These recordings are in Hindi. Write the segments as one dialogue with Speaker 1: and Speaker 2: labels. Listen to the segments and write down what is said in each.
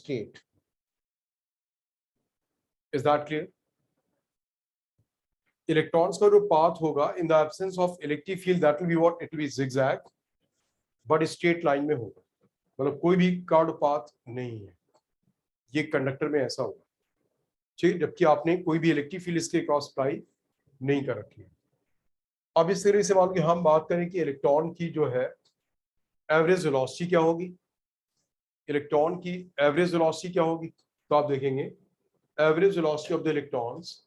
Speaker 1: state. Is that clear? Electrons का जो path होगा in the absence of electric field, that will be what? It will be zigzag, but straight line में होगा, मतलब कोई भी curved path नहीं है, ये कंडक्टर में ऐसा होगा, ठीक, जबकि आपने कोई भी इलेक्ट्रिक फील्ड इसके क्रॉस अप्लाई नहीं कर रखी है। अब इस तरह से मान लो कि हम बात करें कि इलेक्ट्रॉन की जो है एवरेज वेलोसिटी क्या होगी, इलेक्ट्रॉन की एवरेज वेलोसिटी क्या होगी, तो आप देखेंगे average velocity of the electrons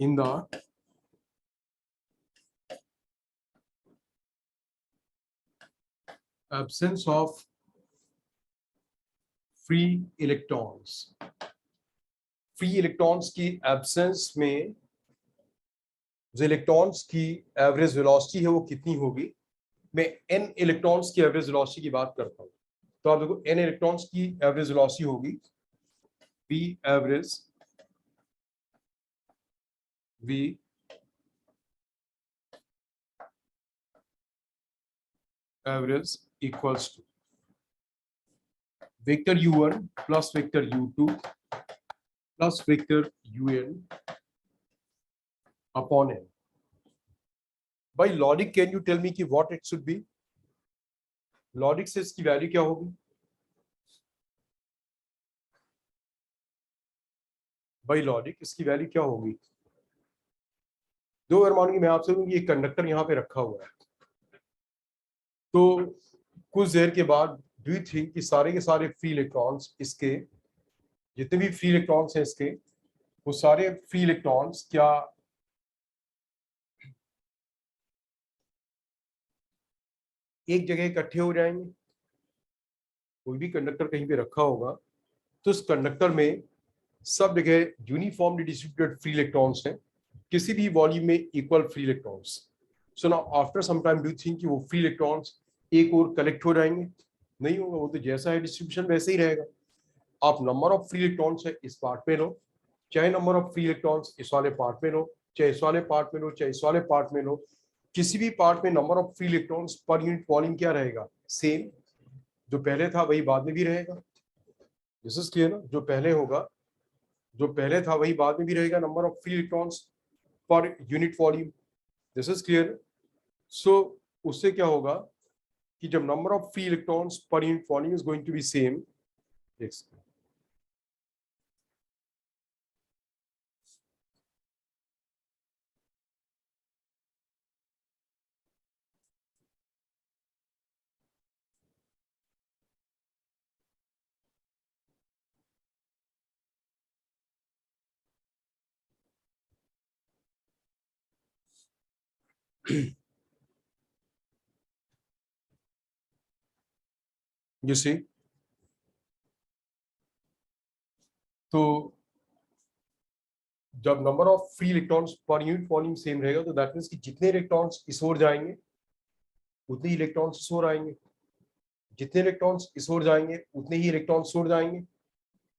Speaker 1: in the absence of free electrons, free electrons की एब्सेंस में जो इलेक्ट्रॉन्स की एवरेज वेलोसिटी है वो कितनी होगी। मैं n इलेक्ट्रॉन्स की एवरेज वेलोसिटी की बात करता हूं, तो आप देखो n इलेक्ट्रॉन्स की एवरेज वेलोसिटी होगी v average equals to vector u1 plus vector u2 plus vector un upon n. By logic, can you tell me कि what it should be? Logic से इसकी वैल्यू क्या होगी? बाई लॉजिक इसकी वैल्यू क्या होगी? दो बार मानूंगी मैं आपसे ये कंडक्टर यहाँ पे रखा हुआ है, तो कुछ देर के बाद डू यू थिंक कि सारे के सारे फ्री इलेक्ट्रॉन्स, इसके जितने भी फ्री इलेक्ट्रॉन्स हैं इसके, वो सारे फ्री इलेक्ट्रॉन्स क्या एक जगह इकट्ठे हो जाएंगे? कोई भी कंडक्टर कहीं पे रखा होगा तो उस कंडक्टर में सब जगह यूनिफॉर्मली डिस्ट्रीब्यूटेड फ्री इलेक्ट्रॉन्स हैं, किसी भी वॉल्यूम में equal free electrons. So now after some time do you think कि वो फ्री इलेक्ट्रॉन्स एक और कलेक्ट हो जाएंगे? नहीं होगा, वो तो जैसा है डिस्ट्रीब्यूशन वैसे ही रहेगा। आप नंबर ऑफ फ्री इलेक्ट्रॉन्स है इस पार्ट में लो, चाहे नंबर ऑफ फ्री इलेक्ट्रॉन्स इस वाले पार्ट में लो, चाहे इस वाले पार्ट में लो, चाहे इस वाले पार्ट में लो, किसी भी पार्ट में number of free electrons per unit volume क्या रहेगा? सेम। जो पहले था वही बाद में भी रहेगा। दिस इज क्लियर ना? जो पहले होगा, जो पहले था वही बाद में भी रहेगा, number of free electrons per unit volume. This is clear. So उससे क्या होगा कि जब number of free electrons per unit volume is going to be same, you see, तो जब number of free electrons per unit volume same रहेगा तो दैट मींस कि जितने इलेक्ट्रॉन्स इस ओर जाएंगे उतने ही इलेक्ट्रॉन्स इस ओर आएंगे, जितने इलेक्ट्रॉन्स इस ओर जाएंगे उतने ही इलेक्ट्रॉन्स इस ओर जाएंगे।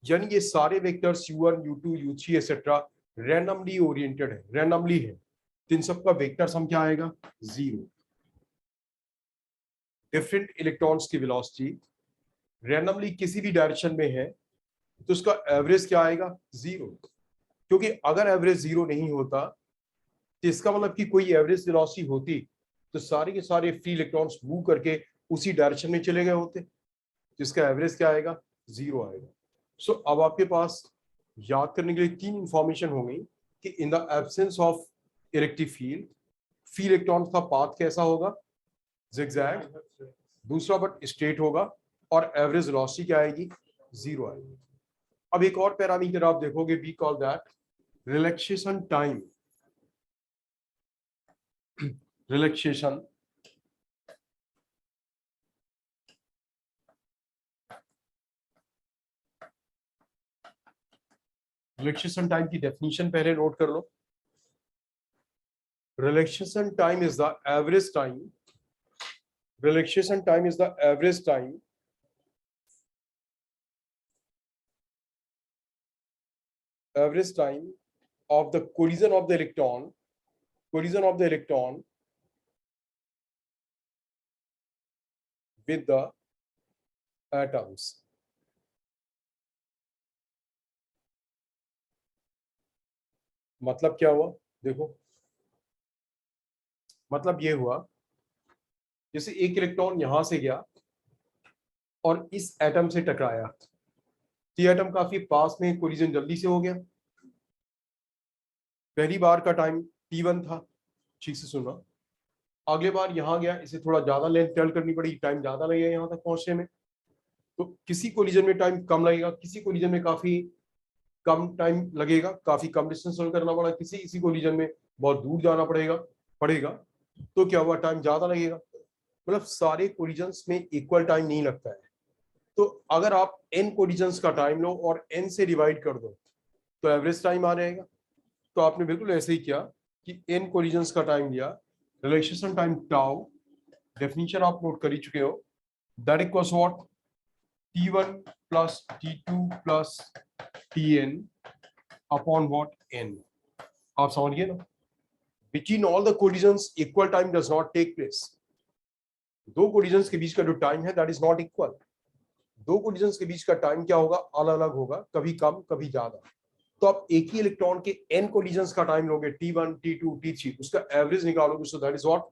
Speaker 1: यानी ये सारे vectors u1 u2 u3 etcetera randomly oriented है, रैंडमली है, तो इन सबका वेक्टर सम क्या आएगा? जीरो। डिफरेंट इलेक्ट्रॉन्स की वेलोसिटी रैंडमली किसी भी डायरेक्शन में है तो उसका एवरेज क्या आएगा? जीरो। क्योंकि अगर एवरेज जीरो नहीं होता तो इसका मतलब कि कोई एवरेज वेलोसिटी होती तो सारे के सारे फ्री इलेक्ट्रॉन्स मूव करके उसी डायरेक्शन में चले गए होते, जिसका एवरेज क्या आएगा? जीरो आएगा। सो अब आपके पास याद करने के लिए तीन इंफॉर्मेशन हो गई कि in the absence of electric field free electron का पाथ कैसा होगा? जिगजैग। दूसरा बट स्ट्रेट होगा और एवरेज वेलोसिटी क्या आएगी? जीरो आएगी। अब एक और पैरामीटर आप देखोगे, we call that relaxation time. Relaxation relaxation time की डेफिनेशन पहले नोट कर लो। Relaxation time is the average time, relaxation time is the average time average time of the collision of the electron with the atoms. मतलब क्या हुआ देखो, मतलब ये हुआ जैसे एक इलेक्ट्रॉन यहां से गया और इस एटम से टकराया, तो ये एटम काफी पास में, कोलिजन जल्दी से हो गया। पहली बार का टाइम t1 था, ठीक से सुनना। अगले बार यहां गया, इसे थोड़ा ज्यादा लेंथ ट्रेवल करनी पड़ी, टाइम ज्यादा लगेगा यहां तक पहुंचने में। तो किसी कोलिजन में टाइम कम लगेगा, किसी कोलिजन में काफी कम टाइम लगेगा, काफी कम डिस्टेंस ट्रेवल करना पड़ा, किसी कोलिजन में बहुत दूर जाना पड़ेगा। तो क्या हुआ, टाइम ज्यादा लगेगा। मतलब सारे कोलिजन्स में इक्वल टाइम नहीं लगता है। तो अगर आप n कोलिजन्स का टाइम लो और n से डिवाइड कर दो तो एवरेज टाइम आ जाएगा। तो आपने बिल्कुल ऐसे ही किया कि n कोलिजन्स का टाइम लिया, रिलैक्सेशन टाइम टाउ, डेफिनेशन आप नोट कर ही चुके हो, that equals what, t1 plus t2 plus tn upon what n। आप समझ गए ना, between all the collisions equal time does not take place. दो कोलिजन्स के बीच का जो टाइम है दैट इज नॉट इक्वल। दो कोलिजन्स के बीच का टाइम क्या होगा, अलग अलग होगा, कभी कम कभी ज्यादा। तो आप एक ही इलेक्ट्रॉन के n कोलिजन्स का टाइम लोगे, t1 t2 t3, उसका एवरेज निकालोगे, so that is what,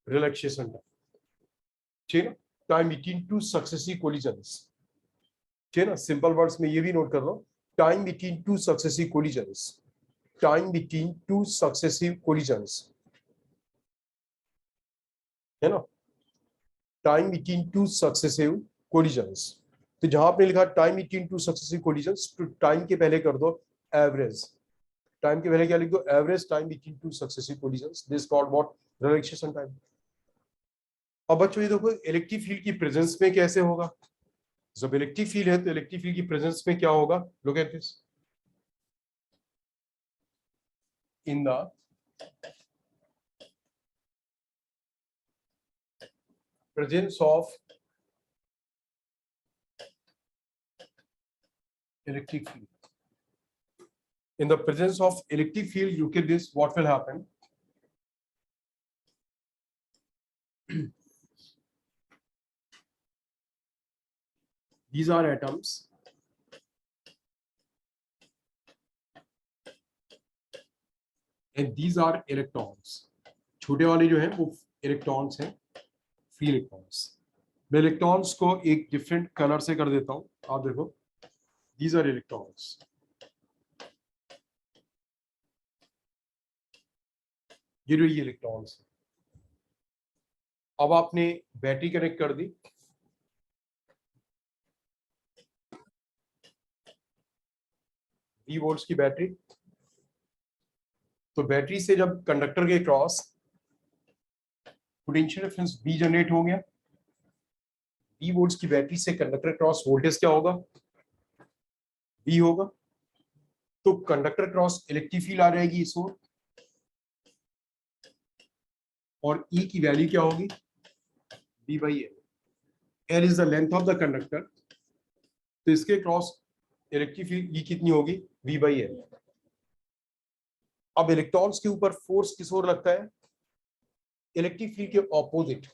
Speaker 1: relaxation time. ठीक है ना, time between two successive collisions. ठीक है ना, सिंपल वर्ड्स में ये भी नोट कर लो, time between two successive collisions, time between two successive collisions, है ना, time between two successive collisions. तो जहां आपने लिखा time between two successive collisions, तो टाइम के पहले कर दो एवरेज। टाइम के पहले क्या लिख दो, average time between two successive collisions, this called what, relaxation time. अब बच्चों ये देखो, इलेक्ट्रिक फील्ड की प्रेजेंस में कैसे होगा। जब इलेक्ट्रिक फील्ड है तो इलेक्ट्रिक फील्ड की प्रेजेंस में क्या होगा, look at this, in the presence of electric field. In the presence of electric field, look at this, what will happen. These are atoms and these are electrons. छोटे वाले जो हैं वो इलेक्ट्रॉन्स हैं, फ्री इलेक्ट्रॉन्स। मैं इलेक्ट्रॉन्स को एक डिफरेंट कलर से कर देता हूं, आप देखो, these are electrons, ये जो ये इलेक्ट्रॉन्स। अब आपने बैटरी कनेक्ट कर दी, 20 वोल्ट्स की बैटरी। तो बैटरी से जब कंडक्टर के cross potential difference B generate हो गया, 20 वोल्ट्स की बैटरी से कंडक्टर क्रॉस वोल्टेज क्या होगा, V होगा। तो कंडक्टर क्रॉस इलेक्ट्रिक फील्ड आ जाएगी इस ओर, और E की वैल्यू क्या होगी, B by L। L is the length of the conductor, तो इसके क्रॉस इलेक्ट्रिक फील्ड E कितनी होगी, V बाई L। अब इलेक्ट्रॉन्स के ऊपर फोर्स किस ओर लगता है, इलेक्ट्रिक फील्ड के ऑपोजिट।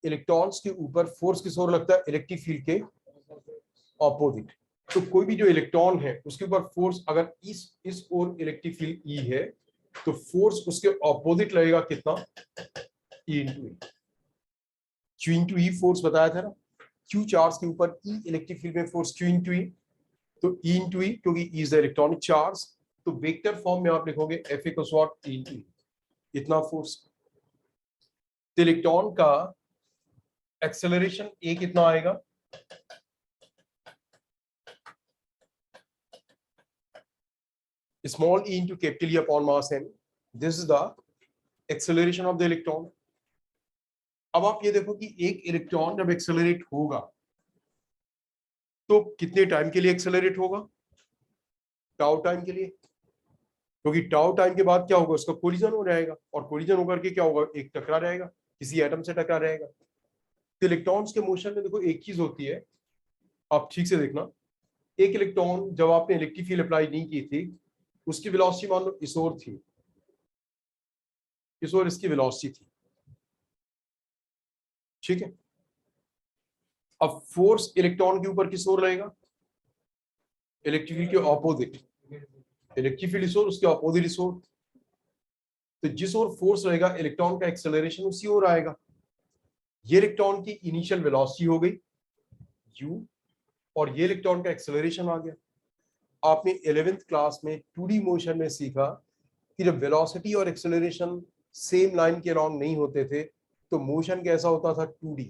Speaker 1: इलेक्ट्रॉन्स के ऊपर फोर्स किस ओर लगता है, इलेक्ट्रिक फील्ड के ऑपोजिट। तो कोई भी जो इलेक्ट्रॉन है उसके ऊपर फोर्स अगर इस ओर इलेक्ट्रिक फील्ड E है, तो फोर्स उसके ऑपोजिट लगेगा कितना, E into E। Q into E force बताया था ना, Q चार्ज के ऊपर E इलेक्ट्रिक फील्ड में फोर्स Q इंटू E। तो E इंटू E, क्योंकि E is the electronic charge, तो वेक्टर फॉर्म में आप लिखोगे F equals what, E into E, इतना फोर्स। तो इलेक्ट्रॉन का एक्सेलरेशन A कितना आएगा, small e into capital E upon mass m. This is the acceleration of the electron. अब आप ये देखो कि एक इलेक्ट्रॉन जब एक्सेलरेट होगा तो कितने टाइम के लिए एक्सेलरेट होगा, टाउ टाइम के लिए, क्योंकि टाउ टाइम के बाद क्या होगा, उसका कोलिजन हो जाएगा, और कोलिजन होकर के क्या होगा, एक टकरा रहेगा, किसी एटम से टकरा रहेगा। तो इलेक्ट्रॉन्स के मोशन में देखो एक चीज होती है, आप ठीक से देखना, एक इलेक्ट्रॉन जब आपने इलेक्ट्रिक फील्ड अप्लाई नहीं की थी, उसकी वेलोसिटी मान लो इस ओर थी, इस ओर इसकी वेलोसिटी थी, ठीक है। अब फोर्स इलेक्ट्रॉन के ऊपर किस ओर रहेगा? इलेक्ट्रिक फील्ड के ऑपोजिट, इलेक्ट्रिक फील्ड इस ओर, उसके ऑपोजिट इस ओर। तो जिस ओर फोर्स रहेगा इलेक्ट्रॉन का एक्सेलरेशन उसी ओर आएगा। ये इलेक्ट्रॉन की इनिशियल वेलोसिटी हो गई u, और ये इलेक्ट्रॉन का एक्सेलरेशन आ गया। आपने 11th क्लास में 2D मोशन में सीखा कि जब वेलोसिटी और एक्सेलरेशन सेम लाइन के अराउंड नहीं होते थे तो मोशन कैसा होता था? 2D।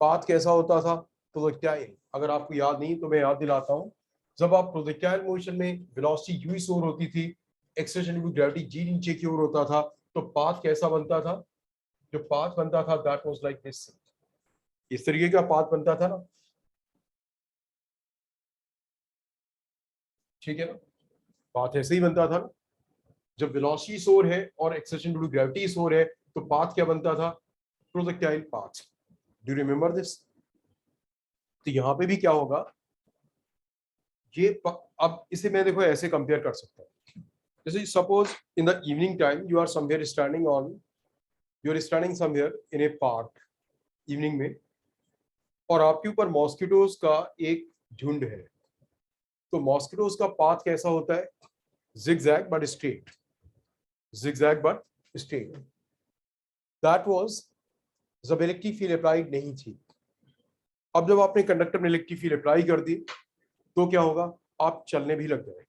Speaker 1: पाथ कैसा होता था? प्रोजेक्टाइल। अगर आपको याद नहीं तो मैं याद दिलाता हूं, जब आप प्रोजेक्टाइल मोशन में वेलोसिटी u इस ओर होती थी, acceleration due to gravity g नीचे की ओर होता था, तो पाथ कैसा बनता था? जो पाथ बनता था दैट वाज लाइक दिस, इस तरीके का पाथ बनता था ना, ठीक है ना। पाथ ऐसे ही बनता था ना। जब वेलोसिटी इस ओर है और एक्सेलरेशन ड्यू टू ग्रेविटी इस ओर है तो पाथ क्या बनता था? Projectile path. Do you remember this? तो यहां पे भी क्या होगा, अब इसे मैं देखो ऐसे कंपेयर कर सकता हूं। जैसे suppose in the evening time you are somewhere standing on, you are standing somewhere in a park evening में, और आपके ऊपर मॉस्किटोज का एक झुंड है। तो मॉस्किटोज का पाथ कैसा होता है? Zigzag but straight, zigzag but straight. That was जब इलेक्ट्रिक फील्ड अप्लाइड नहीं थी। अब जब आपने कंडक्टर में इलेक्ट्रिक फील्ड अप्लाई कर दी तो क्या होगा? आप चलने भी लग गए।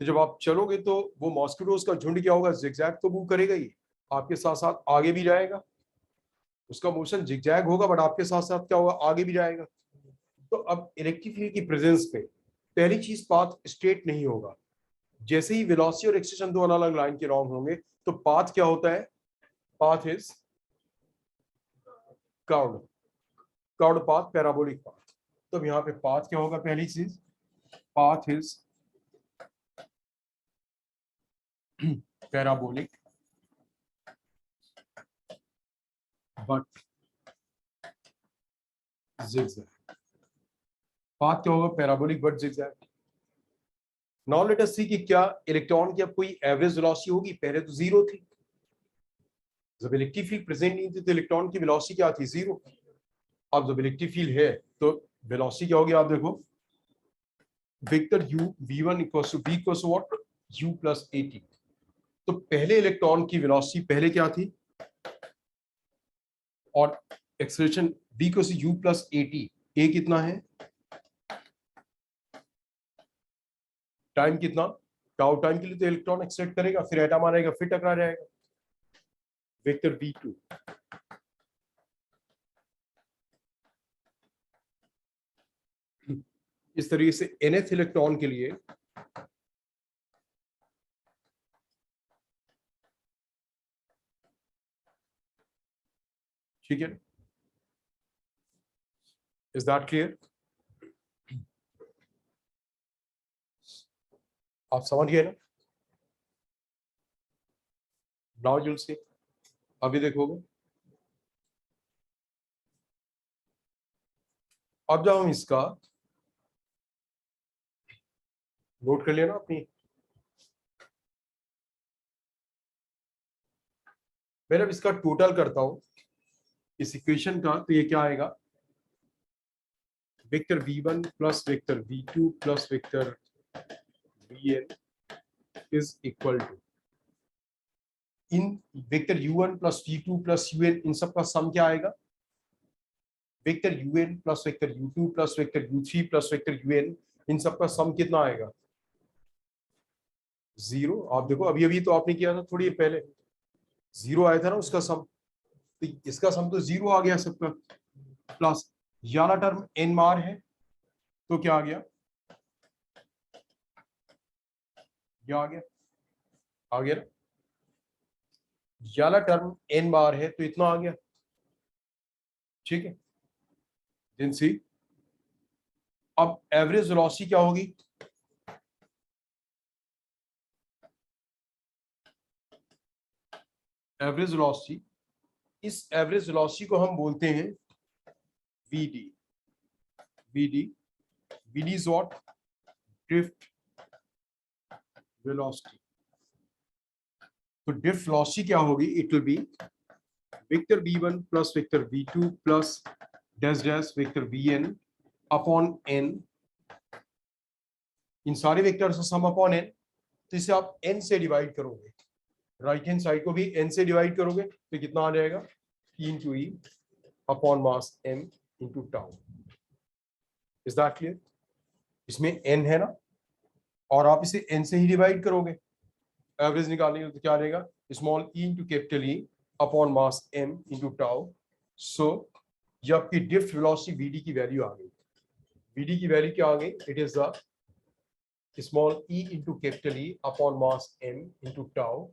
Speaker 1: तो जब आप चलोगे तो वो मॉस्किटोज का झुंड क्या होगा? जिगजैग तो मूव करेगा ही, आपके साथ साथ आगे भी जाएगा। उसका मोशन जिगजैग होगा बट आपके साथ साथ क्या होगा? आगे भी जाएगा। तो अब इलेक्ट्रिक फील्ड की प्रेजेंस में पहली चीज, पाथ स्ट्रेट नहीं होगा। जैसे ही वेलोसिटी और एक्सेलरेशन दो अलग अलग लाइन के राउंड होंगे तो पाथ क्या होता है? Path is curved, curved path, parabolic path. तो अब यहाँ पे पाथ क्या होगा? पहली चीज, path is parabolic but zigzag. Path क्या होगा? Parabolic but zigzag. Now let us see कि क्या इलेक्ट्रॉन की अब कोई एवरेज वेलोसिटी होगी? पहले तो जीरो थी। जब इलेक्ट्रिक फील्ड प्रेजेंट नहीं थी तो इलेक्ट्रॉन की वेलोसिटी क्या थी? जीरो। अब जब इलेक्ट्रिक फील्ड है तो वेलोसिटी क्या होगी? आप देखो, vector u v1 equals to v equals to what? u plus at। तो पहले इलेक्ट्रॉन की वेलोसिटी पहले क्या थी, और acceleration v equals to u plus at। a कितना है? टाइम कितना? टाउ टाइम के लिए तो इलेक्ट्रॉन एक्सेलरेट करेगा, फिर एटम आ जाएगा, फिर टकरा जाएगा। Vector v2। इस तरीके से nth इलेक्ट्रॉन के लिए ठीक है। Is that clear? आप समझ गए ना? नाउ यूल सी, अभी देखोगे। अब जब हम इसका नोट कर लिया ना अपनी, मैं जब इसका टोटल करता हूं इस इक्वेशन का तो ये क्या आएगा? Vector v1 plus vector v2 plus vector vn is equal to, इन vector u1 plus v2 plus un, इन सब का सम क्या आएगा? Vector un plus vector u2 plus vector u3 plus vector un, इन सब का सम कितना आएगा? जीरो। आप देखो अभी अभी तो आपने किया था थोड़ी देर पहले, जीरो आया था ना उसका सम। तो इसका सम तो जीरो आ गया सबका, प्लस ये वाला टर्म n मार है तो क्या आ गया? ये आ गया, आ गया ना। ये वाला टर्म n बार है तो इतना आ गया, ठीक है। जिनसी अब एवरेज वेलोसिटी क्या होगी? एवरेज वेलोसिटी, इस एवरेज वेलोसिटी को हम बोलते हैं vd, vd VD is what? Drift velocity. तो drift velocity क्या होगी? It will be vector v1 plus vector v2 plus dash dash vector vn upon n. इन सारे वेक्टर्स का सम अपॉन n, तो इसे आप n से डिवाइड करोगे, राइट हैंड साइड को भी n से डिवाइड करोगे तो कितना आ जाएगा? P into E upon mass m into tau. Is that clear? इसमें n है ना, और आप इसे n से ही डिवाइड करोगे, एवरेज निकालेंगे तो क्या रहेगा? Small e into capital E upon mass m into tau. So ये आपकी ड्रिफ्ट वेलोसिटी vd की वैल्यू आ गई. vd की वैल्यू क्या आ गई? It is the small e into capital E upon mass m into tau.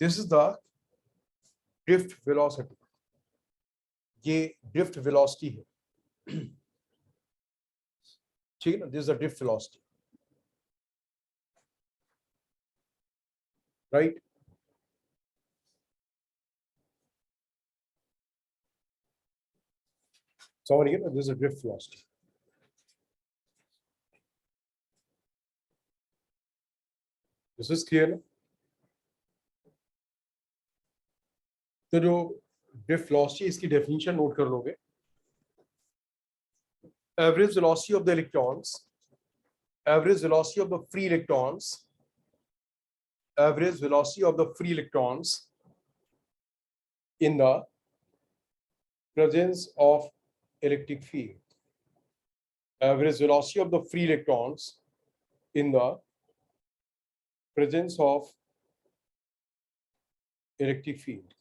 Speaker 1: This is the drift velocity. ये ड्रिफ्ट वेलोसिटी है, ठीक है ना? This is the drift velocity, right? समझ गए ना? This is drift velocity. This is clear ना? तो जो ड्रिफ्ट वेलोसिटी, इसकी डेफिनेशन नोट कर लोगे. Average velocity of the electrons, average velocity of the free electrons, average velocity of the free electrons in the presence of electric field. Average velocity of the free electrons in the presence of electric field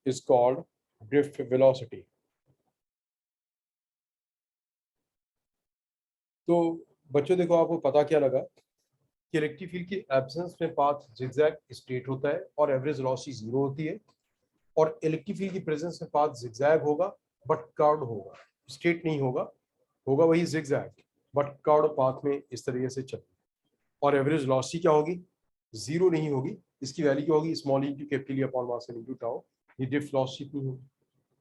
Speaker 1: is called drift velocity. तो बच्चों देखो, आपको पता क्या लगा कि इलेक्ट्रिक फील्ड की एब्सेंस में पाथ जिगजैग स्ट्रेट होता है और एवरेज वेलोसिटी 0 होती है, और इलेक्ट्रिक फील्ड की प्रेजेंस में पाथ जिगजैग होगा बट कर्व्ड होगा, स्ट्रेट नहीं होगा, होगा वही जिगजैग बट कर्व्ड पाथ में इस तरीके से चलेगा. और एवरेज वेलोसिटी क्या होगी? 0 नहीं होगी. इसकी वैल्यू क्या होगी? Small into capital upon mass into tau. ये ड्रिफ्ट वेलोसिटी नहीं होगी.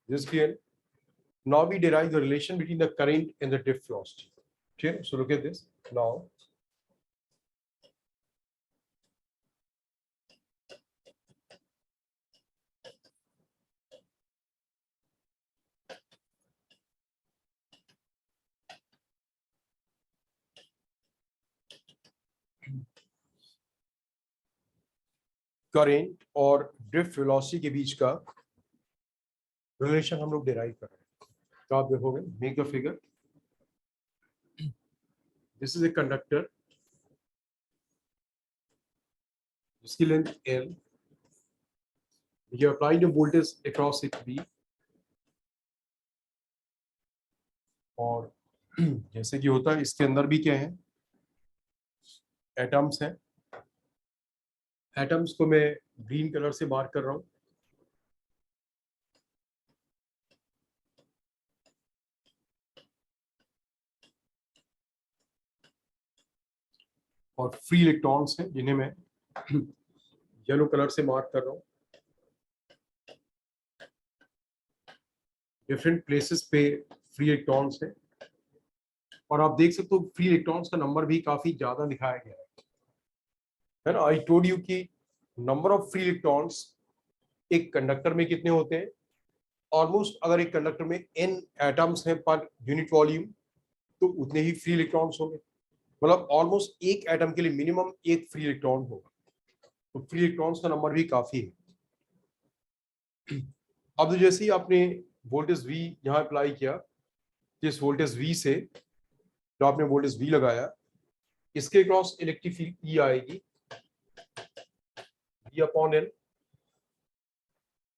Speaker 1: This clear? Now we derive the relation between the current and the drift velocity. Okay, so look at this now. Current और ड्रिफ्ट वेलोसिटी के बीच का रिलेशन हम लोग डिराइव कर रहे हैं. तो आप देखोगे, make the figure. This is a conductor जिसकी length L. You apply the voltage across it V. और जैसे कि होता है, इसके अंदर भी क्या है? एटम्स हैं. एटम्स को मैं ग्रीन कलर से मार्क कर रहा हूं. और फ्री इलेक्ट्रॉन्स हैं जिन्हें मैं येलो कलर से मार्क कर रहा हूं. डिफरेंट प्लेसेस पे फ्री इलेक्ट्रॉन्स हैं, और आप देख सकते हो फ्री इलेक्ट्रॉन्स का नंबर भी काफी ज्यादा दिखाया गया है ना. आई टोल्ड यू कि नंबर ऑफ फ्री इलेक्ट्रॉन्स एक कंडक्टर में कितने होते हैं? ऑलमोस्ट अगर एक कंडक्टर में n एटम्स हैं पर यूनिट वॉल्यूम, तो उतने ही फ्री इलेक्ट्रॉन्स होंगे. मतलब ऑलमोस्ट एक एटम के लिए मिनिमम एक फ्री इलेक्ट्रॉन होगा. तो फ्री इलेक्ट्रॉन्स का नंबर भी काफी है. अब तो जैसे ही आपने वोल्टेज V यहाँ अप्लाई किया, इस वोल्टेज V से जो आपने वोल्टेज V लगाया, इसके क्रॉस इलेक्ट्रिक फील्ड E आएगी, V अपॉन L.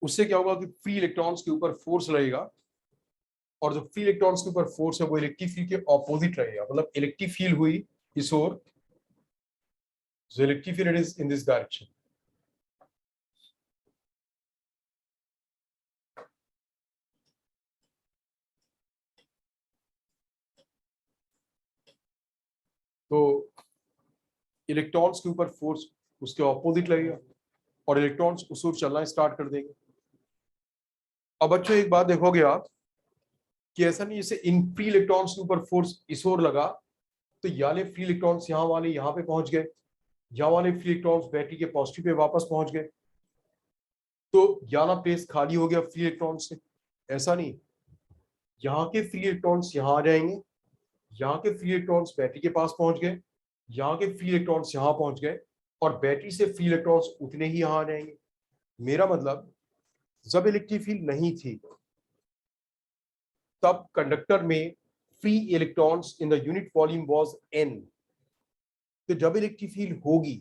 Speaker 1: उससे क्या होगा कि फ्री इलेक्ट्रॉन्स के ऊपर फोर्स लगेगा, और जो फ्री इलेक्ट्रॉन्स के ऊपर फोर्स है वो इलेक्ट्रिक फील्ड के ऑपोजिट रहेगा. मतलब इलेक्ट्रिक फील्ड हुई इस ओर, जो electric field is in this direction. तो इलेक्ट्रॉन्स के ऊपर फोर्स उसके ऑपोजिट लगेगा, और इलेक्ट्रॉन्स उस ओर चलना स्टार्ट कर देंगे. अब बच्चों एक बात देखोगे आप कि ऐसा नहीं जैसे इन फ्री इलेक्ट्रॉन्स के ऊपर फोर्स इस ओर लगा तो ये वाले फ्री इलेक्ट्रॉन्स यहाँ वाले यहाँ पे पहुंच गए, यहाँ वाले फ्री इलेक्ट्रॉन्स बैटरी के पॉजिटिव पे वापस पहुंच गए, तो यहाँ वाला प्लेस खाली हो गया फ्री इलेक्ट्रॉन से। ऐसा नहीं, यहाँ के फ्री इलेक्ट्रॉन्स यहाँ आ जाएंगे, यहाँ के फ्री इलेक्ट्रॉन्स बैटरी के पास पहुंच गए, यहाँ के फ्री इलेक्ट्रॉन्स यहाँ पहुंच गए, और बैटरी से फ्री इलेक्ट्रॉन्स उतने ही यहाँ आ जाएंगे। मेरा मतलब जब इलेक्ट्रिक फील्ड नहीं थी तब कंडक्टर में free electrons in the unit volume was n। तो जब इलेक्ट्रिक फील्ड होगी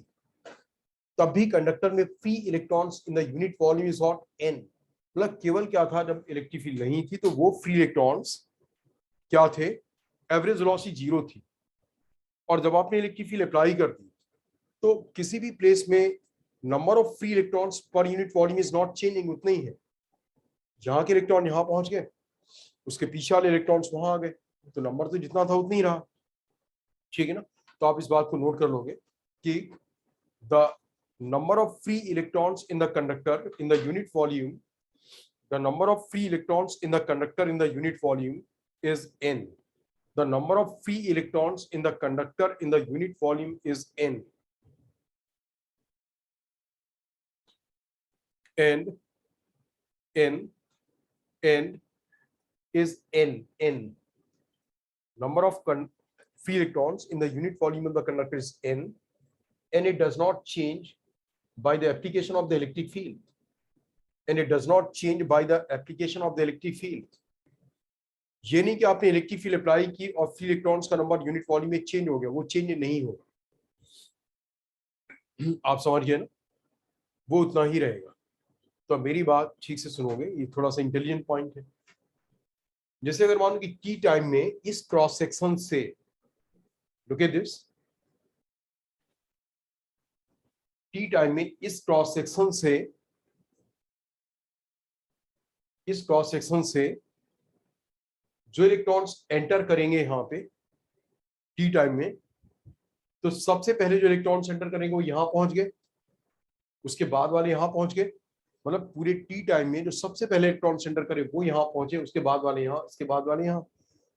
Speaker 1: तब भी कंडक्टर में free electrons in the unit volume is not n। मतलब केवल क्या था, जब इलेक्ट्रिक फील्ड नहीं थी तो वो फ्री इलेक्ट्रॉन्स क्या थे, एवरेज वेलोसिटी 0 थी। और जब आपने इलेक्ट्रिक फील्ड अप्लाई कर दी तो किसी भी प्लेस में number of free electrons per unit volume is not changing, उतने ही है। जहां के इलेक्ट्रॉन यहाँ पहुंच गए उसके पीछे वाले इलेक्ट्रॉन्स वहां आ गए, तो नंबर तो जितना था उतना ही रहा। ठीक है ना? तो आप इस बात को नोट कर लोगे कि the number of free electrons in the conductor in the unit volume, the number of free electrons in the conductor in the unit volume is n। The number of free electrons in the conductor in the unit volume is n. And is n. Number of free electrons in the unit volume of the conductor is n, and it does not change by the application of the electric field. And it does not change by the application of the electric field. ये नहीं कि आपने इलेक्ट्रिक फील्ड अप्लाई की और फ्री इलेक्ट्रॉन्स का नंबर यूनिट वॉल्यूम में चेंज हो गया, वो चेंज नहीं होगा। आप समझ गए ना, वो उतना ही रहेगा। तो मेरी बात ठीक से सुनोगे, ये थोड़ा सा इंटेलिजेंट पॉइंट है। जैसे अगर मान लो कि टी टाइम में इस क्रॉस सेक्शन से, look at this, T time में इस क्रॉस सेक्शन से, इस क्रॉस सेक्शन से जो इलेक्ट्रॉन्स एंटर करेंगे यहाँ पे टी टाइम में, तो सबसे पहले जो इलेक्ट्रॉन्स एंटर करेंगे वो यहाँ पहुंच गए, उसके बाद वाले यहाँ पहुंच गए। मतलब पूरे टी टाइम में जो सबसे पहले इलेक्ट्रॉन्स एंटर करे वो यहाँ पहुंचे, उसके बाद वाले यहाँ, उसके बाद वाले यहाँ।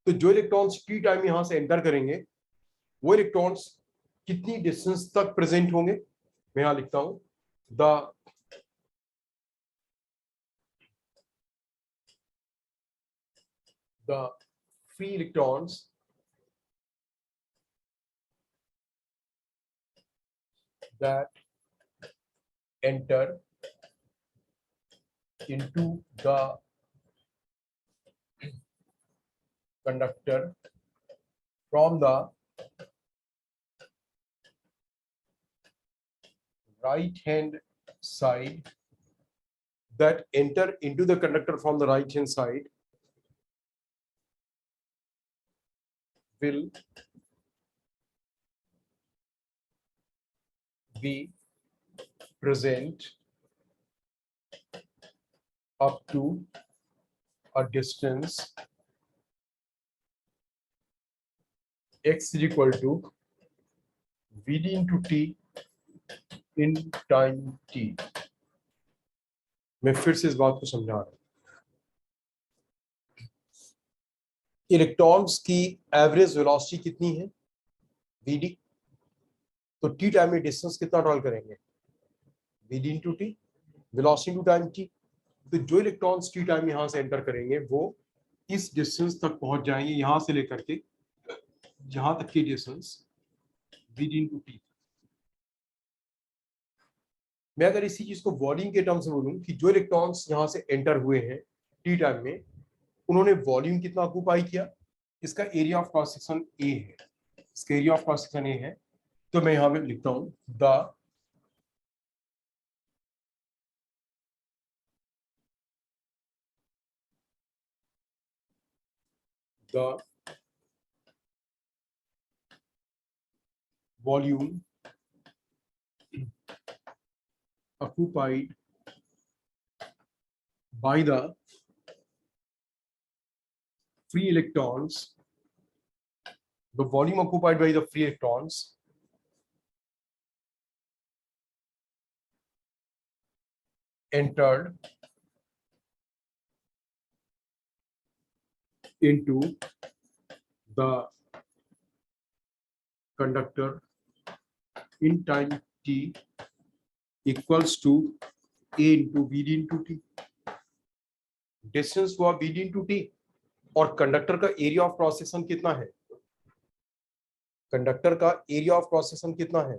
Speaker 1: तो जो इलेक्ट्रॉन्स टी टाइम यहाँ से एंटर करेंगे वो इलेक्ट्रॉन्स कितनी डिस्टेंस तक प्रेजेंट होंगे, मैं यहाँ लिखता हूं, the free electrons that enter into the conductor from the right hand side, that enter into the conductor from the right hand side will be present up to a distance x is equal to vd into t in time t। मैं फिर से इस बात को समझा रहा हूं, इलेक्ट्रॉन्स की एवरेज वेलोसिटी कितनी है, vd। तो टी टाइम में डिस्टेंस कितना ट्रैवल करेंगे, vd into t, velocity to time t। तो जो इलेक्ट्रॉन्स टी टाइम यहां से एंटर करेंगे वो इस डिस्टेंस तक पहुंच जाएंगे, यहां से लेकर के जहां तक की डिस्टेंस vd into t। मैं अगर इसी चीज को वॉल्यूम के टर्म्स में बोलूं कि जो इलेक्ट्रॉन्स यहां से एंटर हुए हैं टी टाइम में, उन्होंने वॉल्यूम कितना ऑक्यूपाई किया, इसका area of cross section A है, इसका area of cross section A है। तो मैं यहां पे लिखता हूं the volume occupied by the free electrons, the volume occupied by the free electrons entered into the conductor in time t equals to a into bd into t. Distance हुआ bd into t और कंडक्टर का एरिया ऑफ क्रॉस सेक्शन कितना है? कंडक्टर का एरिया ऑफ क्रॉस सेक्शन कितना है?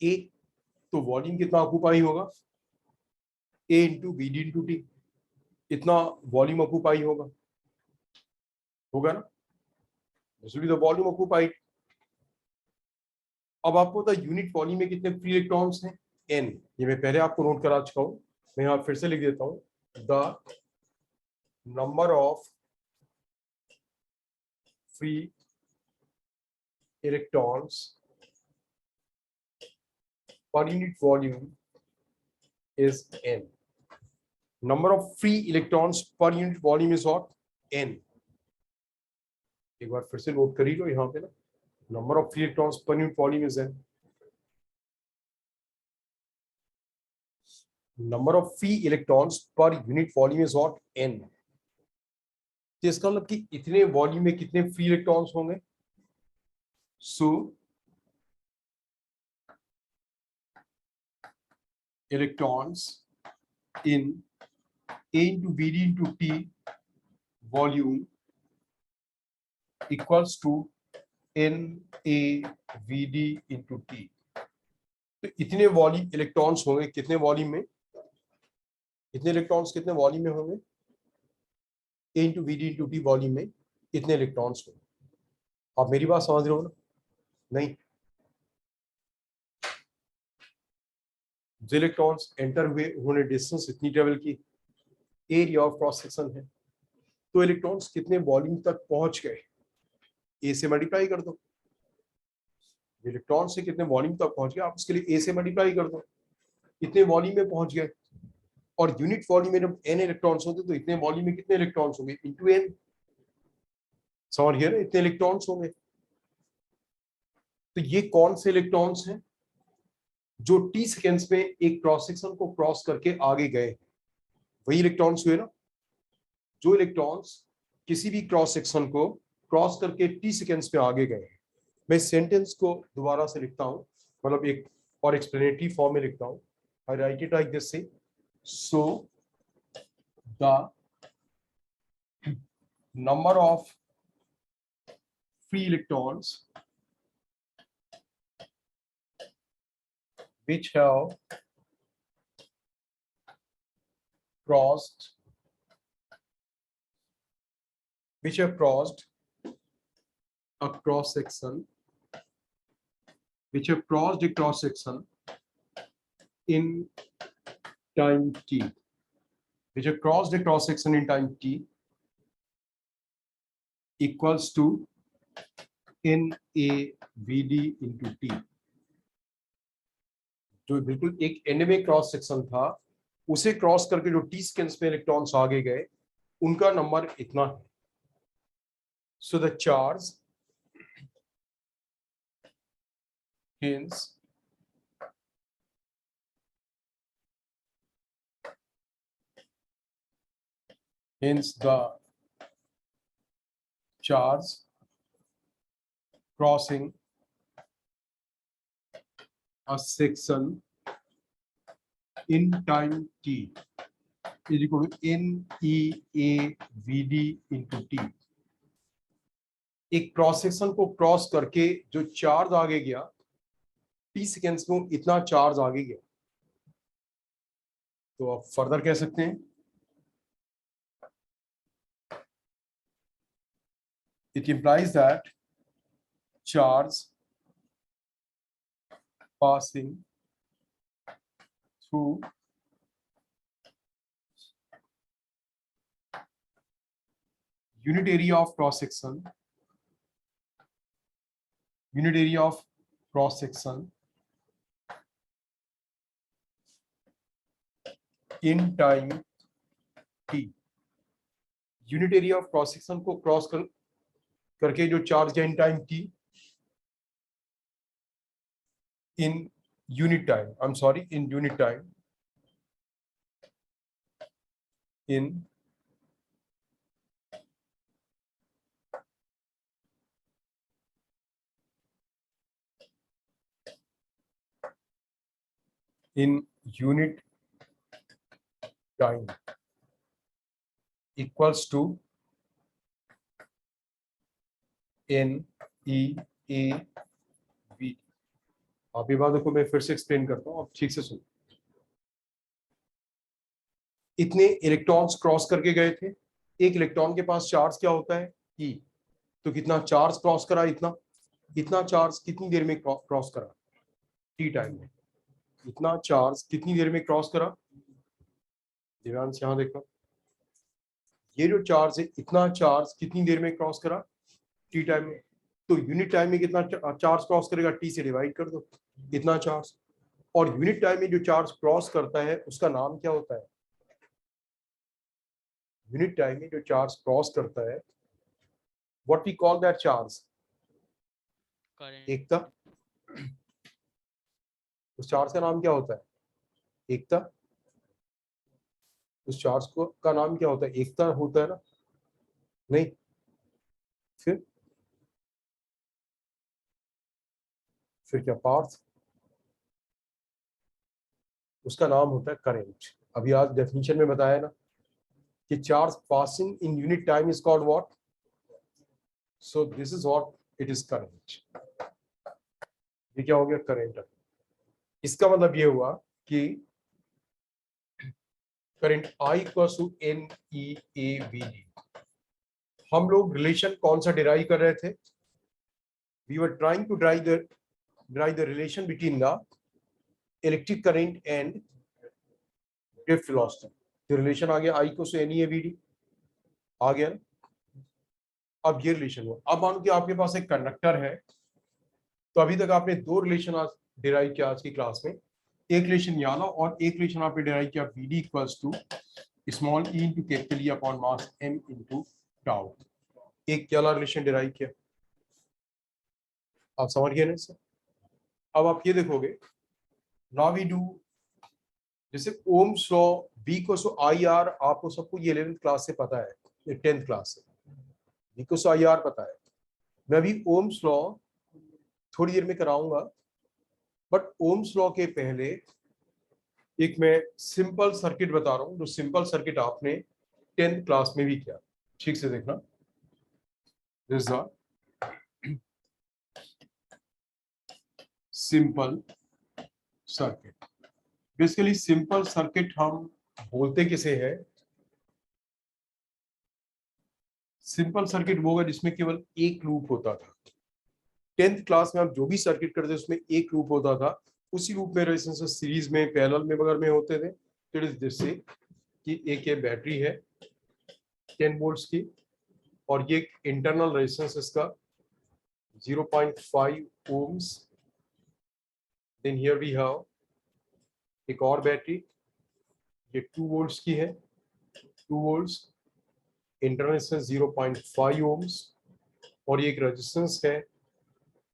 Speaker 1: ए, तो वॉल्यूम कितना ऑक्यूपाई होगा? A into B D into T, इतना वॉल्यूम ऑक्यूपाई होगा, होगा ना? This will be the volume occupied. अब आपको पता है यूनिट वॉल्यूम में कितने फ्री इलेक्ट्रॉन्स हैं? एन। ये मैं पहले आपको नोट करा चुका हूं, मैं यहां फिर से लिख देता हूं। The number of free electrons per unit volume is n. Number of free electrons per unit volume is what? n. एक बार फिर से नोट कर ही लो यहाँ पे ना, number of free electrons per unit volume is n. Number of free electrons per unit volume is what? n. तो इसका मतलब कि इतने वॉल्यूम में कितने फ्री इलेक्ट्रॉन्स होंगे? So electrons in A into Vd into T volume equals to NaVd into T. तो इतने वॉल्यूम इलेक्ट्रॉन्स होंगे, कितने वॉल्यूम में? इतने इलेक्ट्रॉन्स कितने वॉल्यूम में होंगे? A into Vd into T volume में इतने इलेक्ट्रॉन्स होंगे। आप मेरी बात समझ रहे हो ना? नहीं, जो इलेक्ट्रॉन्स एंटर हुए उन्होंने डिस्टेंस इतनी ट्रेवल की, एरिया ऑफ क्रॉस सेक्शन है, तो इलेक्ट्रॉन्स कितने वॉल्यूम तक पहुंच गए? ए से मल्टीप्लाई कर दो। इलेक्ट्रॉन से कितने वॉल्यूम तक पहुंच गए आप उसके लिए ए से मल्टीप्लाई कर दो, इतने वॉल्यूम में पहुंच गए। और यूनिट वॉल्यूम में जब एन इलेक्ट्रॉन्स होते तो इतने वॉल्यूम में कितने इलेक्ट्रॉन्स होंगे? Into N. समझ गए ना? इतने इलेक्ट्रॉन्स होंगे। तो ये कौन से इलेक्ट्रॉन्स हैं जो टी सेकेंड्स में एक क्रॉस सेक्शन को क्रॉस करके आगे गए? वही इलेक्ट्रॉन्स हुए ना, जो इलेक्ट्रॉन्स किसी भी क्रॉस सेक्शन को क्रॉस करके टी सेकेंड्स में आगे गए। मैं सेंटेंस को दोबारा से लिखता हूं, मतलब एक और एक्सप्लेनेटरी फॉर्म में लिखता हूं। आई राइट इट लाइक दिस से, so the number of free electrons which have crossed a cross section, which have crossed a cross section in time t, which have crossed a cross section in time t equals to NaVd into T। जो बिल्कुल एक एन में क्रॉस सेक्शन था, उसे क्रॉस करके जो टी सेकेंड्स में इलेक्ट्रॉन्स आगे गए, उनका नंबर इतना है। So the charge hence the charge crossing a section in time t is equal to NeAVd into T। एक क्रॉस सेक्शन को क्रॉस करके जो चार्ज आगे गया, टी सेकेंड्स में इतना चार्ज आगे गया, तो आप फर्दर कह सकते हैं it implies that charge passing through unit area of cross section in time t। Unit area of cross section को क्रॉस करके जो चार्ज है in time t, in unit time, I'm sorry, in unit time, in in unit time equals to NeAV। आप ये बात को मैं फिर से एक्सप्लेन करता हूँ, आप ठीक से सुनो। इतने इलेक्ट्रॉन्स क्रॉस करके गए थे, एक इलेक्ट्रॉन के पास चार्ज क्या होता है E, तो कितना चार्ज क्रॉस करा, इतना चार्ज कितनी देर में क्रॉस करा, T टाइम में। इतना चार्ज कितनी देर में क्रॉस करा, ध्यान से यहाँ देखो, ये जो चार्ज है इतना चार्ज कितनी देर में क्रॉस करा, T टाइम में। तो यूनिट टाइम में कितना चार्ज क्रॉस करेगा, T से डिवाइड कर दो इतना चार्ज। और यूनिट टाइम में जो चार्ज क्रॉस करता है उसका नाम क्या होता है, यूनिट टाइम में जो चार्ज क्रॉस करता है, what we call that charge, एकता। उस चार्ज का नाम क्या होता है, एकता। उस चार्ज को का नाम क्या होता है, एकता होता है ना, नहीं फिर क्या, पार्थ। उसका नाम होता है करंट। अभी आज डेफिनेशन में बताया ना कि charge passing in unit time is called what, so this is what it is, current. ये क्या हो गया, करंट। इसका मतलब ये हुआ कि current I equals to NeAV। हम लोग रिलेशन कौन सा डिराइव कर रहे थे, we were trying to derive the relation between the electric current and drift velocity। तो रिलेशन आ गया I इक्वल्स टू NeAV आ गया। अब ये रिलेशन हुआ, अब मानो कि आपके पास एक कंडक्टर है, तो अभी तक आपने दो रिलेशन आज डिराइव किया आज की क्लास में। एक रिलेशन ये वाला और एक रिलेशन आपने डिराइव किया VD equals to small E into capital E upon mass M into tau. एक क्या वाला रिलेशन डिराइव किया, आप समझ गए ना इससे। अब आप ये देखोगे, नाउ वी डू, जैसे ओम्स लॉ B को सो IR, आपको सबको ये 11th क्लास से पता है, ये 10th क्लास से B को सो IR पता है। मैं अभी ओम्स लॉ थोड़ी देर में कराऊंगा, बट ओम्स लॉ के पहले एक मैं सिंपल सर्किट बता रहा हूं, जो सिंपल सर्किट आपने 10th क्लास में भी किया, ठीक से देखना। This is simple circuit. Basically simple circuit हम बोलते किसे है, सिंपल सर्किट वो होगा जिसमें केवल एक लूप होता था। 10th क्लास में आप जो भी सर्किट करते उसमें एक लूप होता था, उसी लूप में रेजिस्टेंस सीरीज में, पैरेलल में वगैरह में होते थे। तो जैसे कि एक ये बैटरी है 10 वोल्ट्स की, और ये इंटरनल रेजिस्टेंस इसका 0.5 ohms। Then here we have एक और बैटरी, ये 2 वोल्ट्स की है, 2 वोल्ट्स, इंटरनल रेजिस्टेंस 0.5 ohms, और ये एक रेजिस्टेंस है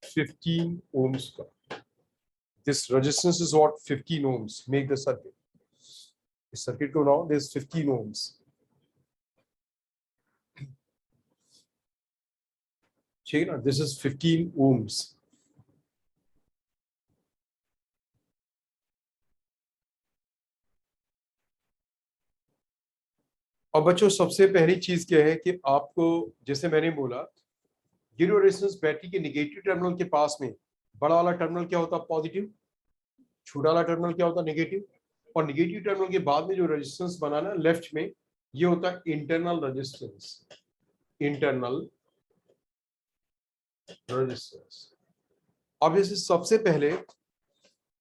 Speaker 1: 15 ohms का। This resistance is what, 15 ohms make the circuit। इस सर्किट को बनाओ, this 15 ohms। ठीक है ना, this is 15 ohms। अब बच्चों सबसे पहली चीज क्या है कि आपको, जैसे मैंने बोला, ये जो रेजिस्टेंस बैटरी के नेगेटिव टर्मिनल के पास में, बड़ा वाला टर्मिनल क्या होता है पॉजिटिव, छोटा वाला टर्मिनल क्या होता है नेगेटिव, और नेगेटिव टर्मिनल के बाद में जो रेजिस्टेंस बना ना लेफ्ट में, ये होता है इंटरनल रेजिस्टेंस, इंटरनल रेजिस्टेंस। अब जैसे सबसे पहले,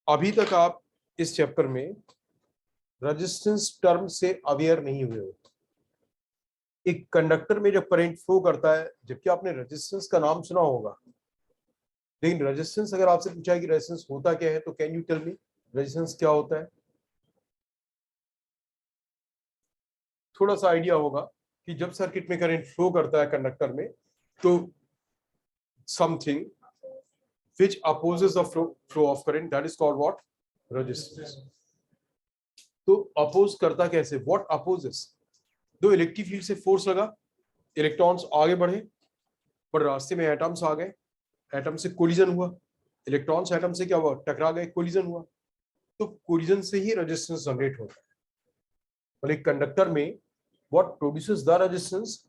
Speaker 1: अभी तक आप इस चैप्टर में रेजिस्टेंस टर्म से अवेयर नहीं हुए हो। एक कंडक्टर में जब करंट फ्लो करता है, जबकि आपने रेजिस्टेंस का नाम सुना होगा, लेकिन रेजिस्टेंस अगर आपसे पूछा है कि रेजिस्टेंस होता क्या है, तो can you tell me resistance क्या होता है। थोड़ा सा आइडिया होगा कि जब सर्किट में करंट फ्लो करता है कंडक्टर में, तो something which opposes the flow of current, that is called what, resistance। तो अपोज करता कैसे, what opposes, दो इलेक्ट्रिक फील्ड से फोर्स लगा, इलेक्ट्रॉन्स आगे बढ़े, पर रास्ते में एटम्स आ गए, एटम से कोलिजन हुआ, इलेक्ट्रॉन्स एटम से क्या हुआ, टकरा गए, कोलिजन हुआ। तो कोलिजन से ही रेजिस्टेंस जनरेट होता है। मतलब कंडक्टर में व्हाट प्रोड्यूसेस द रेजिस्टेंस,